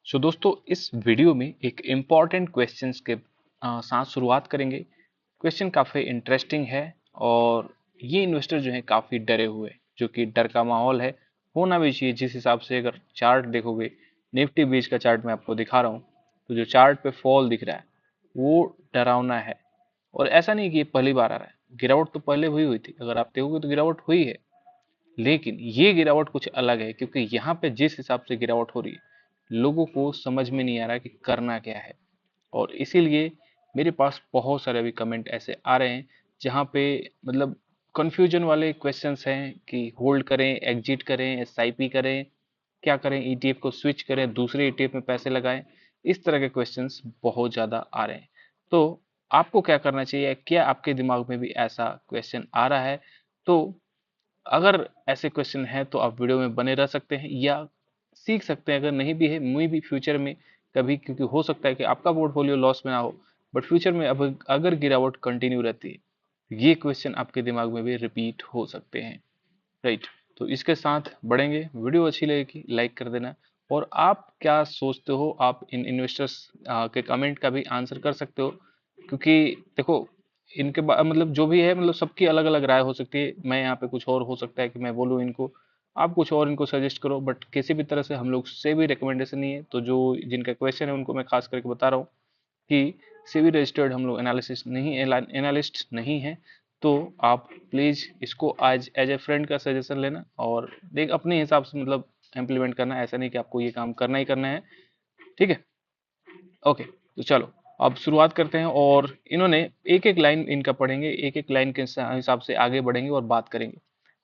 दोस्तों इस वीडियो में एक इम्पॉर्टेंट क्वेश्चंस के साथ शुरुआत करेंगे। क्वेश्चन काफ़ी इंटरेस्टिंग है और ये इन्वेस्टर जो है काफ़ी डरे हुए हैं, जो कि डर का माहौल है, होना भी चाहिए। जिस हिसाब से अगर चार्ट देखोगे, निफ्टी 20 का चार्ट मैं आपको दिखा रहा हूँ, तो जो चार्ट पे फॉल दिख रहा है वो डरावना है। और ऐसा नहीं कि ये पहली बार आ रहा है, गिरावट तो पहले हुई थी, अगर आप देखोगे तो गिरावट हुई है, लेकिन ये गिरावट कुछ अलग है क्योंकि यहाँ पे जिस हिसाब से गिरावट हो रही है, लोगों को समझ में नहीं आ रहा कि करना क्या है। और इसीलिए मेरे पास बहुत सारे अभी कमेंट ऐसे आ रहे हैं जहाँ पे मतलब कंफ्यूजन वाले क्वेश्चंस हैं कि होल्ड करें, एग्जिट करें, एसआईपी करें, क्या करें, ईटीएफ को स्विच करें, दूसरे ईटीएफ में पैसे लगाएं। इस तरह के क्वेश्चंस बहुत ज़्यादा आ रहे हैं। तो आपको क्या करना चाहिए? क्या आपके दिमाग में भी ऐसा क्वेश्चन आ रहा है? तो अगर ऐसे क्वेश्चन है तो आप वीडियो में बने रह सकते हैं या सीख सकते हैं। अगर नहीं भी है, मुझे भी फ्यूचर में कभी, क्योंकि हो सकता है कि आपका पोर्टफोलियो लॉस में ना हो, बट फ्यूचर में अब अगर गिरावट कंटिन्यू रहती है, ये क्वेश्चन आपके दिमाग में भी रिपीट हो सकते हैं, राइट। तो इसके साथ बढ़ेंगे। वीडियो अच्छी लगेगी लाइक कर देना। और आप क्या सोचते हो, आप इन इन्वेस्टर्स के कमेंट का भी आंसर कर सकते हो, क्योंकि देखो इनके मतलब जो भी है, मतलब सबकी अलग अलग राय हो सकती है। मैं यहाँ पे कुछ और हो सकता है कि मैं बोलूँ इनको, आप कुछ और इनको सजेस्ट करो, बट किसी भी तरह से हम लोग से भी रिकमेंडेशन नहीं है। तो जो जिनका क्वेश्चन है उनको मैं खास करके बता रहा हूँ कि सेबी रजिस्टर्ड हम लोग एनालिस्ट नहीं है। तो आप प्लीज इसको आज एज ए फ्रेंड का सजेशन लेना और देख अपने हिसाब से मतलब इम्प्लीमेंट करना। ऐसा नहीं कि आपको ये काम करना ही करना है, ठीक है। ओके, तो चलो अब शुरुआत करते हैं। और इन्होंने एक एक लाइन इनका पढ़ेंगे, एक एक लाइन के हिसाब से आगे बढ़ेंगे और बात करेंगे।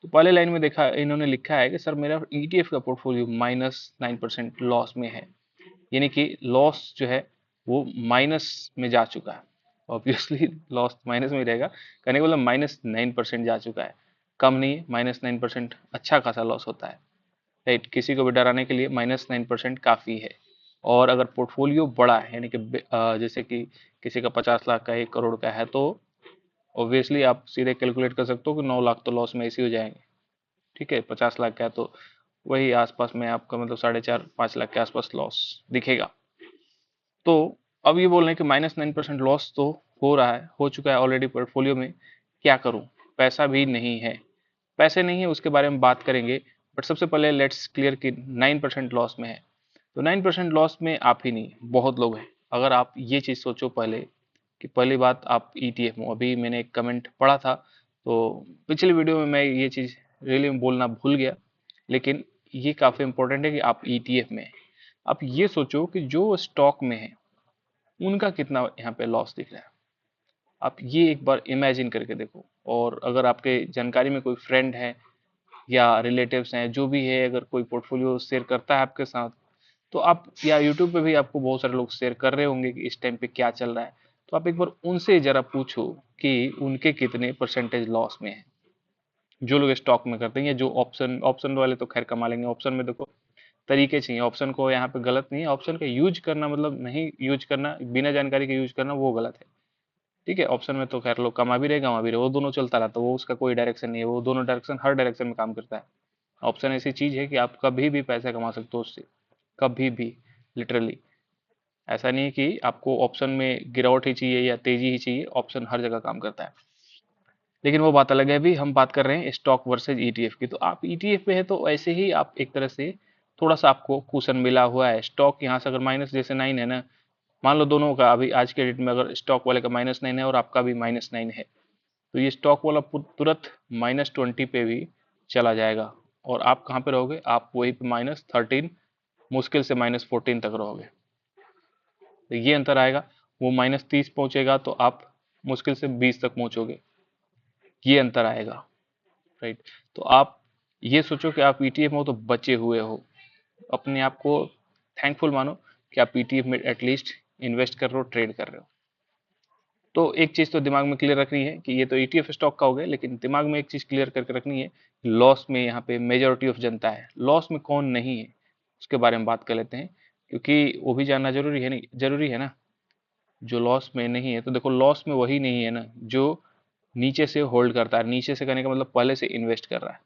तो पहले लाइन में देखा, इन्होंने लिखा है कि सर मेरा ईटीएफ का पोर्टफोलियो -9% लॉस में है। यानी कि लॉस जो है वो माइनस में जा चुका है। ऑब्वियसली लॉस माइनस में ही रहेगा, कहने का मतलब -9% जा चुका है। कम नहीं है, -9% अच्छा खासा लॉस होता है, राइट। किसी को भी डराने के लिए -9% काफ़ी है। और अगर पोर्टफोलियो बड़ा है, यानी कि जैसे कि किसी का 50 लाख का, 1 करोड़ का है, तो ऑब्वियसली आप सीधे कैलकुलेट कर सकते हो कि 9 लाख तो लॉस में ऐसे हो जाएंगे, ठीक है। 50 लाख का है तो वही आसपास में आपका मतलब 4.5-5 लाख के आसपास लॉस दिखेगा। तो अब ये बोल रहे हैं कि -9% लॉस तो हो रहा है, हो चुका है ऑलरेडी पोर्टफोलियो में, क्या करूं? पैसा भी नहीं है। पैसे नहीं है उसके बारे में बात करेंगे, बट सबसे पहले लेट्स क्लियर कि 9% लॉस में है। तो 9% लॉस में आप ही नहीं, बहुत लोग हैं। अगर आप ये चीज़ सोचो पहले कि पहली बात आप ईटीएफ में, अभी मैंने एक कमेंट पढ़ा था, तो पिछली वीडियो में मैं ये चीज़ रियली बोलना भूल गया, लेकिन ये काफ़ी इंपॉर्टेंट है कि आप ईटीएफ में हैं। आप ये सोचो कि जो स्टॉक में है उनका कितना यहाँ पे लॉस दिख रहा है। आप ये एक बार इमेजिन करके देखो। और अगर आपके जानकारी में कोई फ्रेंड है या रिलेटिव्स हैं, जो भी है, अगर कोई पोर्टफोलियो शेयर करता है आपके साथ, तो आप, या यूट्यूब पे भी आपको बहुत सारे लोग शेयर कर रहे होंगे कि इस टाइम पे क्या चल रहा है, तो आप एक बार उनसे जरा पूछो कि उनके कितने परसेंटेज लॉस में है। जो लोग स्टॉक में करते हैं या जो ऑप्शन ऑप्शन वाले तो खैर कमा लेंगे। ऑप्शन में देखो तरीके चाहिए, ऑप्शन को यहाँ पे गलत नहीं है। ऑप्शन का यूज करना मतलब नहीं यूज करना, बिना जानकारी के यूज करना वो गलत है, ठीक है। ऑप्शन में तो खैर लोग कमा भी रहे, गंवा भी रहे, वो दोनों चलता रहता है, वो उसका कोई डायरेक्शन नहीं है, वो दोनों डायरेक्शन हर डायरेक्शन में काम करता है। ऑप्शन ऐसी चीज है कि आप कभी भी पैसा कमा सकते हो उससे, कभी भी, लिटरली। ऐसा नहीं है कि आपको ऑप्शन में गिरावट ही चाहिए या तेजी ही चाहिए, ऑप्शन हर जगह काम करता है। लेकिन वो बात अलग है, अभी हम बात कर रहे हैं स्टॉक वर्सेज ईटीएफ की। तो आप ईटीएफ पे है तो ऐसे ही आप एक तरह से थोड़ा सा आपको कुशन मिला हुआ है। स्टॉक यहाँ से अगर माइनस जैसे 9 है ना, मान लो दोनों का अभी आज के डेट में अगर स्टॉक वाले का -9 है और आपका भी -9 है, तो ये स्टॉक वाला तुरंत -20 पे भी चला जाएगा। और आप कहाँ पे रहोगे? आप वही पे -13, मुश्किल से -14 तक रहोगे। तो ये अंतर आएगा। वो -30 पहुंचेगा तो आप मुश्किल से 20 तक पहुंचोगे, ये अंतर आएगा, राइट। तो आप ये सोचो कि आप ईटीएफ में हो तो बचे हुए हो, अपने आप को थैंकफुल मानो कि आप ईटीएफ में एटलीस्ट इन्वेस्ट कर रहे हो, ट्रेड कर रहे हो। तो एक चीज तो दिमाग में क्लियर रखनी है कि ये तो ईटीएफ स्टॉक का हो गया, लेकिन दिमाग में एक चीज क्लियर करके रखनी है, लॉस में यहाँ पे मेजोरिटी ऑफ जनता है। लॉस में कौन नहीं है उसके बारे में बात कर लेते हैं, क्योंकि वो भी जानना जरूरी है, नहीं जरूरी है ना। जो लॉस में नहीं है, तो देखो लॉस में वही नहीं है ना जो नीचे से होल्ड करता है। नीचे से करने का मतलब पहले से इन्वेस्ट कर रहा है।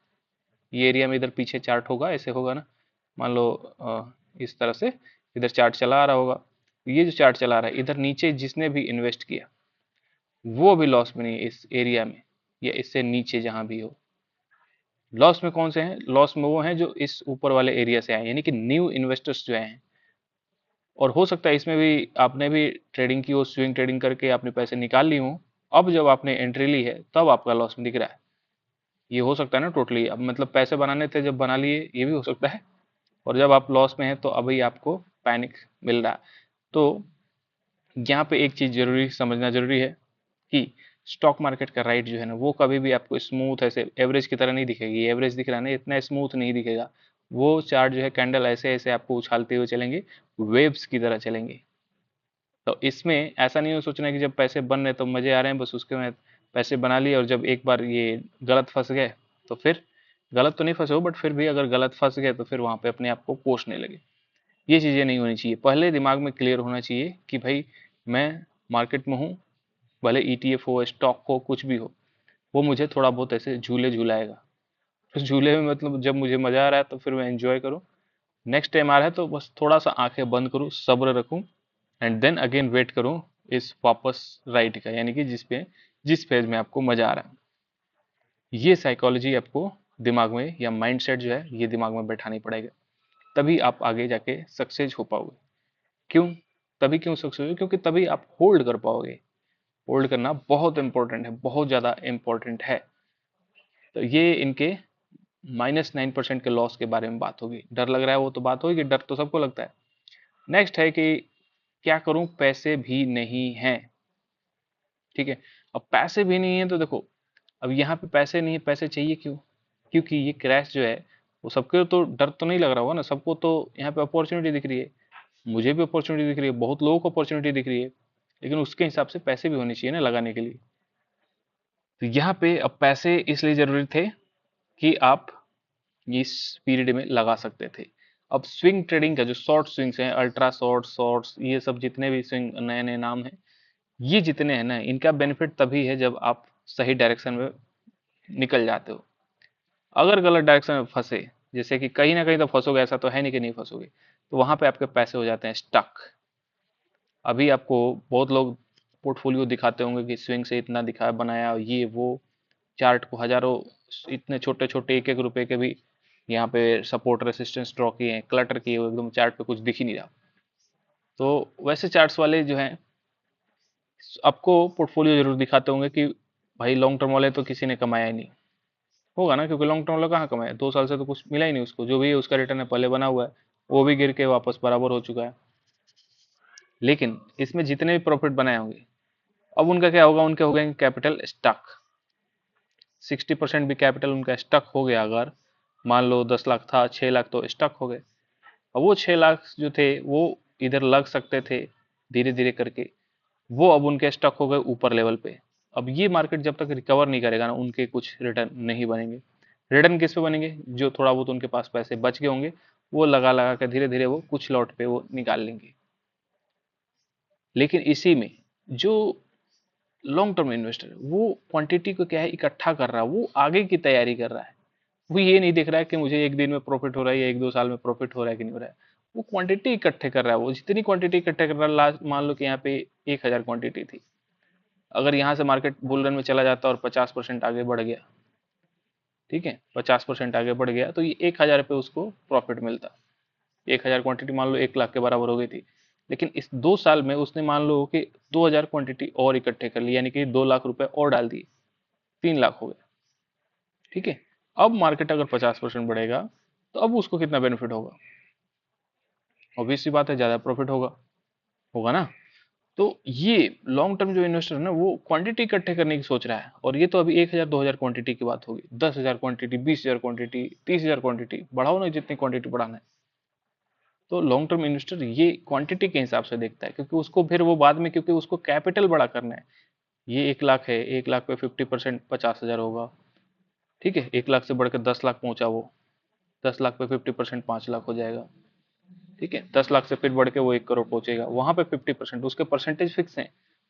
ये एरिया में इधर पीछे चार्ट होगा, ऐसे होगा ना, मान लो इस तरह से इधर चार्ट चला आ रहा होगा, ये जो चार्ट चला रहा है इधर नीचे जिसने भी इन्वेस्ट किया वो भी लॉस में नहीं है इस एरिया में, या इससे नीचे जहां भी हो। लॉस में कौन से हैं? लॉस में वो हैं जो इस ऊपर वाले एरिया से आए, यानी कि न्यू इन्वेस्टर्स जो आए हैं। और हो सकता है इसमें भी आपने भी ट्रेडिंग की हो, स्विंग ट्रेडिंग करके आपने पैसे निकाल ली हो, अब जब आपने एंट्री ली है तब आपका लॉस में दिख रहा है। ये हो सकता है ना टोटली, अब मतलब पैसे बनाने थे जब बना लिए, ये भी हो सकता है। और जब आप लॉस में हैं तो अभी आपको पैनिक मिल रहा है। तो यहाँ पे एक चीज जरूरी समझना जरूरी है कि स्टॉक मार्केट का राइट जो है ना वो कभी भी आपको स्मूथ ऐसे एवरेज की तरह नहीं दिखेगी। एवरेज दिख रहा है ना, इतना स्मूथ नहीं दिखेगा। वो चार्ट जो है कैंडल ऐसे ऐसे आपको उछालते हुए चलेंगे, वेव्स की तरह चलेंगे। तो इसमें ऐसा नहीं हो सोचना कि जब पैसे बन रहे तो मजे आ रहे हैं बस उसके में पैसे बना लिए, और जब एक बार ये गलत फंस गए तो फिर गलत तो नहीं फंसे हो, बट फिर भी अगर गलत फंस गए तो फिर वहां पे अपने आप को कोसने लगे। ये चीजें नहीं होनी चाहिए। पहले दिमाग में क्लियर होना चाहिए कि भाई मैं मार्केट में हूँ, भले ईटीएफ हो, स्टॉक हो, कुछ भी हो, वो मुझे थोड़ा बहुत ऐसे झूले झूलाएगा। उस झूले में मतलब जब मुझे मजा आ रहा है तो फिर मैं एंजॉय करूँ, नेक्स्ट टाइम आ रहा है तो बस थोड़ा सा आंखें बंद करूँ, सब्र रखूँ, एंड देन अगेन वेट करूँ इस वापस राइट का, यानी कि जिस फेज में आपको मजा आ रहा है। ये साइकोलॉजी आपको दिमाग में, या माइंडसेट जो है ये दिमाग में बैठानी पड़ेगा, तभी आप आगे जाके सक्सेस हो पाओगे। क्यों? तभी क्यों सक्सेस हो? क्योंकि तभी आप होल्ड कर पाओगे। होल्ड करना बहुत इंपॉर्टेंट है, बहुत ज्यादा इंपॉर्टेंट है। तो ये इनके -9% के लॉस के बारे में बात होगी। डर लग रहा है वो तो बात होगी, डर तो सबको लगता है। नेक्स्ट है कि क्या करूं, पैसे भी नहीं है। ठीक है, अब पैसे भी नहीं है तो देखो, अब यहाँ पे पैसे नहीं है, पैसे चाहिए क्यों? क्योंकि ये क्रैश जो है वो सबको तो डर तो नहीं लग रहा होगा ना, सबको तो यहाँ पे अपॉर्चुनिटी दिख रही है। मुझे भी अपॉर्चुनिटी दिख रही है, बहुत लोगों को अपॉर्चुनिटी दिख रही है, लेकिन उसके हिसाब से पैसे भी होने चाहिए ना लगाने के लिए। तो यहाँ पे अब पैसे इसलिए जरूरी थे कि आप इस पीरियड में लगा सकते थे। अब स्विंग ट्रेडिंग का जो शॉर्ट स्विंग्स हैं, अल्ट्रा शॉर्ट, शॉर्ट्स, ये सब जितने भी स्विंग नए नए नाम हैं, ये जितने हैं ना, इनका बेनिफिट तभी है जब आप सही डायरेक्शन में निकल जाते हो। अगर गलत डायरेक्शन में फंसे, जैसे कि कहीं ना कहीं तो फंसोगे, ऐसा तो है नहीं कि नहीं फंसोगे, तो वहां पे आपके पैसे हो जाते हैं स्टक। अभी आपको बहुत लोग पोर्टफोलियो दिखाते होंगे कि स्विंग से इतना दिखाया बनाया, ये वो, चार्ट को हजारों इतने छोटे छोटे एक एक रुपए के भी यहाँ पे सपोर्ट रेसिस्टेंस ड्रॉ किए हैं, क्लटर किए हुए, एकदम चार्ट पे कुछ दिख ही नहीं रहा। तो वैसे चार्ट्स वाले जो हैं आपको पोर्टफोलियो जरूर दिखाते होंगे कि भाई लॉन्ग टर्म वाले तो किसी ने कमाया ही नहीं होगा ना, क्योंकि लॉन्ग टर्म वाला कहाँ कमाया, 2 साल से तो कुछ मिला ही नहीं उसको। जो भी है उसका रिटर्न है पहले बना हुआ है, वो भी गिर के वापस बराबर हो चुका है। लेकिन इसमें जितने भी प्रॉफिट बनाए होंगे, अब उनका क्या होगा, उनके हो गए कैपिटल स्टक। 60% भी कैपिटल उनका स्टक हो गया। अगर मान लो 10 लाख था, 6 लाख तो स्टक हो गए। अब वो 6 लाख जो थे वो इधर लग सकते थे धीरे धीरे करके, वो अब उनके स्टक हो गए ऊपर लेवल पे। अब ये मार्केट जब तक रिकवर नहीं करेगा ना, उनके कुछ रिटर्न नहीं बनेंगे। रिटर्न किस पे बनेंगे? जो थोड़ा बहुत उनके पास पैसे बच गए होंगे, वो लगा लगा के धीरे धीरे वो कुछ लॉट पे वो निकाल लेंगे। लेकिन इसी में जो लॉन्ग टर्म इन्वेस्टर है वो क्वांटिटी को क्या है, इकट्ठा कर रहा है, वो आगे की तैयारी कर रहा है। वो ये नहीं देख रहा है कि मुझे एक दिन में प्रॉफिट हो रहा है या 1-2 साल में प्रॉफिट हो रहा है कि नहीं हो रहा है। वो क्वांटिटी इकट्ठे कर रहा है। वो जितनी क्वांटिटी इकट्ठे कर रहा है, लास्ट मान लो कि यहाँ पे 1,000 क्वांटिटी थी, अगर यहाँ से मार्केट बुल रन में चला जाता और 50% आगे बढ़ गया, ठीक है, 50% आगे बढ़ गया, तो ये 1,000 पे उसको प्रॉफिट मिलता। 1,000 क्वांटिटी मान लो 1 लाख के बराबर हो गई थी। लेकिन इस 2 साल में उसने मान लो कि 2,000 क्वांटिटी और इकट्ठे कर ली, यानी कि 2 लाख रुपए और डाल दिए, 3 लाख हो गए। ठीक है, अब मार्केट अगर 50% बढ़ेगा तो अब उसको कितना बेनिफिट होगा? ऑब्वियस सी बात है, ज्यादा प्रॉफिट होगा। होगा ना? तो ये लॉन्ग टर्म जो इन्वेस्टर है ना, वो क्वांटिटी इकट्ठे करने की सोच रहा है। और ये तो अभी 1,000-2,000 क्वांटिटी की बात होगी, 10,000 क्वांटिटी, 20,000 क्वांटिटी, 30,000 क्वांटिटी, बढ़ाओ ना जितनी क्वांटिटी बढ़ाना है। तो लॉन्ग टर्म इन्वेस्टर ये क्वांटिटी के हिसाब से देखता है, क्योंकि उसको फिर वो बाद में, क्योंकि उसको कैपिटल बड़ा करना है। ये 1 लाख है, 1 लाख पे 50% 50,000 होगा। ठीक है, 1 लाख से बढ़कर 10 लाख पहुंचा वो, 10 लाख पे 50% 5 लाख हो जाएगा। ठीक है, 10 लाख से फिर बढ़ के वो 1 करोड़ पहुंचेगा, वहां पे 50% उसके परसेंटेज फिक्स है।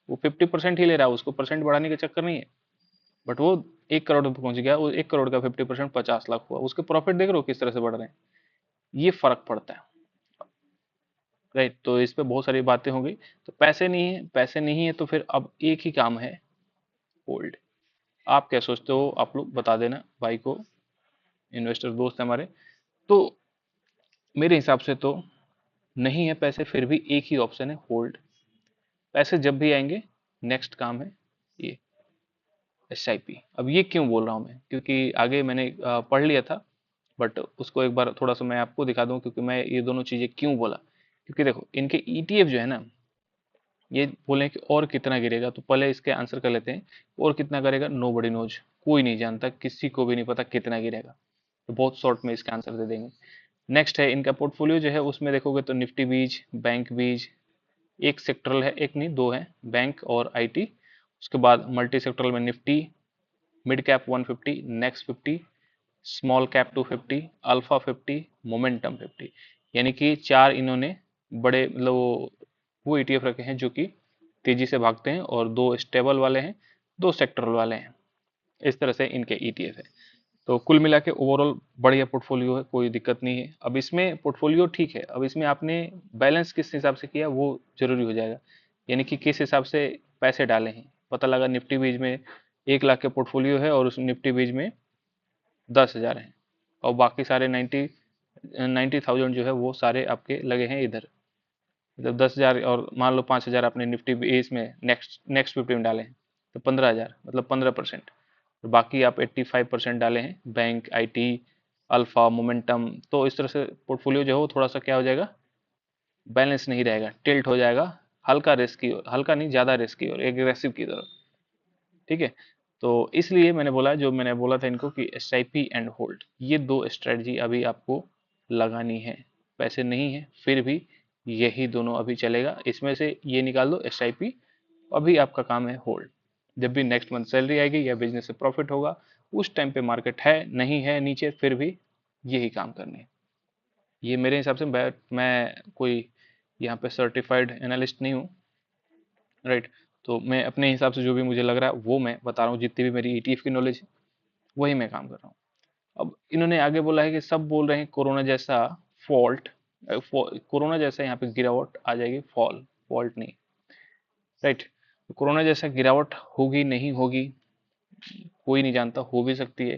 वो 50% ही ले रहा है, उसको परसेंट बढ़ाने का चक्कर नहीं है। बट वो 1 करोड़ पे पहुंच गया, वो 1 करोड़ का 50% 50 लाख हुआ, उसके प्रॉफिट देख रहे हो किस तरह से बढ़ रहे हैं। ये फर्क पड़ता है। राइट। तो इस पे बहुत सारी बातें हो गई। तो पैसे नहीं है, पैसे नहीं है तो फिर अब एक ही काम है, होल्ड। आप क्या सोचते हो, आप लोग बता देना भाई को, इन्वेस्टर दोस्त है हमारे। तो मेरे हिसाब से तो नहीं है पैसे, फिर भी एक ही ऑप्शन है, होल्ड। पैसे जब भी आएंगे, नेक्स्ट काम है ये SIP। अब ये क्यों बोल रहा हूँ मैं, क्योंकि आगे मैंने पढ़ लिया था, बट उसको एक बार थोड़ा सा मैं आपको दिखा दूं, क्योंकि मैं ये दोनों चीजें क्यों बोला। क्योंकि देखो इनके ETF जो है ना, ये बोले कि और कितना गिरेगा, तो पहले इसके आंसर कर लेते हैं। और कितना करेगा, नो बडी नोज, कोई नहीं जानता, किसी को भी नहीं पता कितना गिरेगा। तो बहुत शॉर्ट में इसका आंसर दे देंगे। नेक्स्ट है इनका पोर्टफोलियो जो है, उसमें देखोगे तो निफ्टी बीज, बैंक बीज, एक सेक्टरल है, एक नहीं दो है, बैंक और IT। उसके बाद मल्टी सेक्टरल में Nifty, mid cap 150, next 50, small cap 250, alpha 50, momentum 50। यानी कि चार इन्होंने बड़े मतलब वो ETF रखे हैं जो कि तेजी से भागते हैं, और दो स्टेबल वाले हैं, दो सेक्टरल वाले हैं। इस तरह से इनके ETF है। तो कुल मिला के ओवरऑल बढ़िया पोर्टफोलियो है, कोई दिक्कत नहीं है। अब इसमें पोर्टफोलियो ठीक है, अब इसमें आपने बैलेंस किस हिसाब से किया वो जरूरी हो जाएगा। यानी कि किस हिसाब से पैसे डाले हैं। पता लगा निफ्टी बीज में 1 लाख के पोर्टफोलियो है, और उस निफ्टी बीज में 10,000 है, और बाकी सारे 90,000 जो है वो सारे आपके लगे हैं इधर। मतलब 10,000, और मान लो 5,000 आपने निफ्टी इसमें नेक्स्ट 50 में डाले हैं, तो 15,000, मतलब 15%। और बाकी आप 85% डाले हैं बैंक, IT, अल्फा, मोमेंटम। तो इस तरह से पोर्टफोलियो जो है वो थोड़ा सा क्या हो जाएगा, बैलेंस नहीं रहेगा, टिल्ट हो जाएगा, हल्का रिस्क की ओर, हल्का नहीं ज्यादा रिस्क की ओर, एग्रेसिव की तरफ। ठीक है। तो इसलिए मैंने बोला, जो मैंने बोला था इनको कि SIP एंड होल्ड, ये दो स्ट्रेटजी अभी आपको लगानी है। पैसे नहीं है फिर भी यही दोनों अभी चलेगा, इसमें से ये निकाल दो SIP, अभी आपका काम है होल्ड। जब भी नेक्स्ट मंथ सैलरी आएगी या बिजनेस से प्रॉफिट होगा, उस टाइम पे मार्केट है नहीं है नीचे, फिर भी यही काम करने हैं। ये मेरे हिसाब से, मैं कोई यहाँ पे सर्टिफाइड एनालिस्ट नहीं हूँ, राइट। तो मैं अपने हिसाब से जो भी मुझे लग रहा है वो मैं बता रहा हूँ, जितनी भी मेरी ETF की नॉलेज है वही मैं काम कर रहा हूँ। अब इन्होंने आगे बोला है कि सब बोल रहे हैं कोरोना जैसा फॉल्ट, कोरोना जैसा यहाँ पे गिरावट आ जाएगी, फॉल्ट नहीं, राइट। तो कोरोना जैसा गिरावट होगी नहीं होगी कोई नहीं जानता, हो भी सकती है।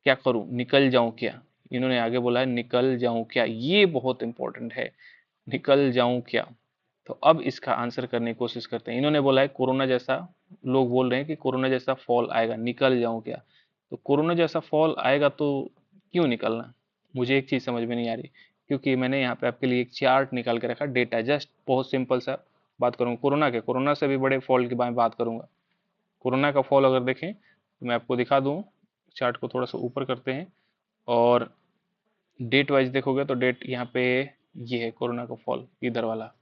क्या करूं, निकल जाऊं क्या, इन्होंने आगे बोला है निकल जाऊं क्या, ये बहुत इंपॉर्टेंट है, निकल जाऊं क्या। तो अब इसका आंसर करने की कोशिश करते हैं। इन्होंने बोला है कोरोना जैसा, लोग बोल रहे हैं कि कोरोना जैसा फॉल आएगा, निकल जाऊं क्या। तो कोरोना जैसा फॉल आएगा तो क्यों निकलना, मुझे एक चीज समझ में नहीं आ रही। क्योंकि मैंने यहाँ पे आपके लिए एक चार्ट निकाल के रखा, डेटा, जस्ट बहुत सिंपल सा बात करूंगा कोरोना के, कोरोना से भी बड़े फॉल के बारे में बात करूंगा। कोरोना का फॉल अगर देखें तो मैं आपको दिखा दूं, चार्ट को थोड़ा सा ऊपर करते हैं, और डेट वाइज देखोगे तो डेट यहाँ पे ये है कोरोना का फॉल इधर वाला।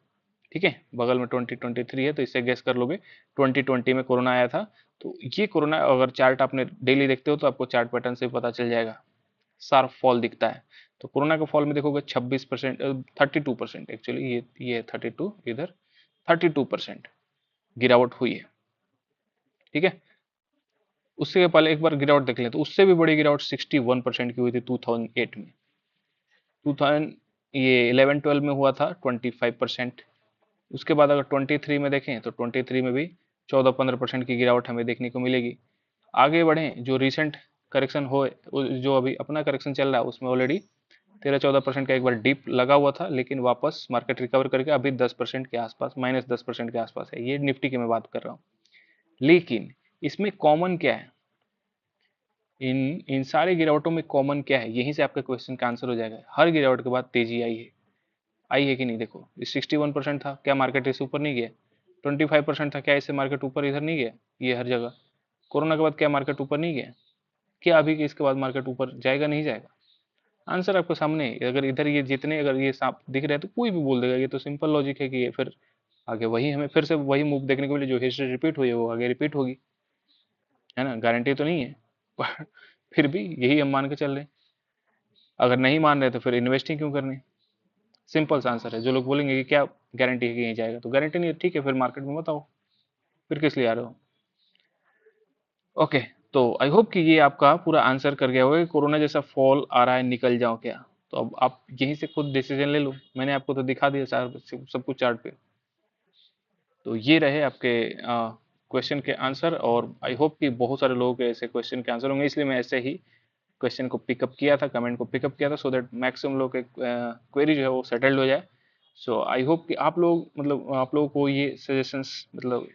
ठीक है, बगल में 2023 है, तो इससे गेस कर लोगे 2020 में कोरोना आया था। तो ये कोरोना, अगर चार्ट आपने डेली देखते हो तो आपको चार्ट पैटर्न से पता चल जाएगा, शार्प फॉल दिखता है। तो कोरोना के फॉल में देखोगे 26%, 32% एक्चुअली, ये 32, इधर 32% गिरावट हुई है। ठीक है। उससे पहले एक बार गिरावट देख लें तो उससे भी बड़ी गिरावट 61% की हुई थी 2008 में। 2000 ये 11-12 में हुआ था 25%। उसके बाद अगर 23 में देखें तो 23 में भी 14-15% की गिरावट हमें देखने को मिलेगी। आगे बढ़ें, जो रिसेंट करेक्शन हो, जो अभी अपना करेक्शन चल रहा है, उसमें ऑलरेडी 13-14% का एक बार डिप लगा हुआ था, लेकिन वापस मार्केट रिकवर करके अभी 10% के आसपास, -10% के आसपास है। ये निफ्टी की मैं बात कर रहा हूँ। लेकिन इसमें कॉमन क्या है, इन इन सारे गिरावटों में कॉमन क्या है, यहीं से आपका क्वेश्चन का आंसर हो जाएगा। हर गिरावट के बाद तेजी आई है कि नहीं। देखो 61% था, क्या मार्केट इससे ऊपर नहीं गया। 25% था, क्या इससे मार्केट ऊपर इधर नहीं गया। ये हर जगह कोरोना के बाद क्या मार्केट ऊपर नहीं गया, क्या अभी के इसके बाद मार्केट ऊपर जाएगा नहीं जाएगा। आंसर आपको सामने है। अगर इधर ये जितने, अगर ये सांप दिख रहे हैं तो कोई भी बोल देगा, ये तो सिंपल लॉजिक है कि ये फिर आगे वही, हमें फिर से वही मूव देखने को मिले, जो हिस्ट्री रिपीट हुई है वो आगे रिपीट होगी, है ना। गारंटी तो नहीं है पर फिर भी यही हम मान के चल रहे हैं। अगर नहीं मान रहे तो फिर इन्वेस्टिंग क्यों करनी। सिंपल सा आंसर है। जो लोग बोलेंगे कि क्या गारंटी है कि यहीं जाएगा, तो गारंटी नहीं है, ठीक है, फिर मार्केट में बताओ, फिर किस लिए आ रहे हो। ओके। तो आई होप कि ये आपका पूरा आंसर कर गया होगा कि कोरोना जैसा फॉल आ रहा है, निकल जाओ क्या। तो अब आप यहीं से खुद डिसीजन ले लो, मैंने आपको तो दिखा दिया सब कुछ चार्ट पे। तो ये रहे आपके क्वेश्चन के आंसर, और आई होप कि बहुत सारे लोगों के ऐसे क्वेश्चन के आंसर होंगे, इसलिए मैं ऐसे ही क्वेश्चन को पिकअप किया था, कमेंट को पिकअप किया था, सो दैट मैक्सिमम लोग के क्वेरी जो है वो सेटल्ड हो जाए। सो आई होप कि आप लोग मतलब आप लोगों को ये सजेशंस मतलब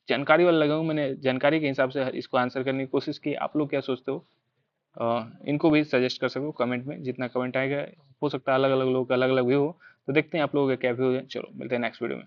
जानकारी वाला लगा, मैंने जानकारी के हिसाब से इसको आंसर करने की कोशिश की। आप लोग क्या सोचते हो? इनको भी सजेस्ट कर सको कमेंट में, जितना कमेंट आएगा हो सकता है अलग अलग लोगों का अलग अलग व्यू हो। तो देखते हैं आप लोगों का क्या व्यू है। चलो मिलते हैं नेक्स्ट वीडियो में।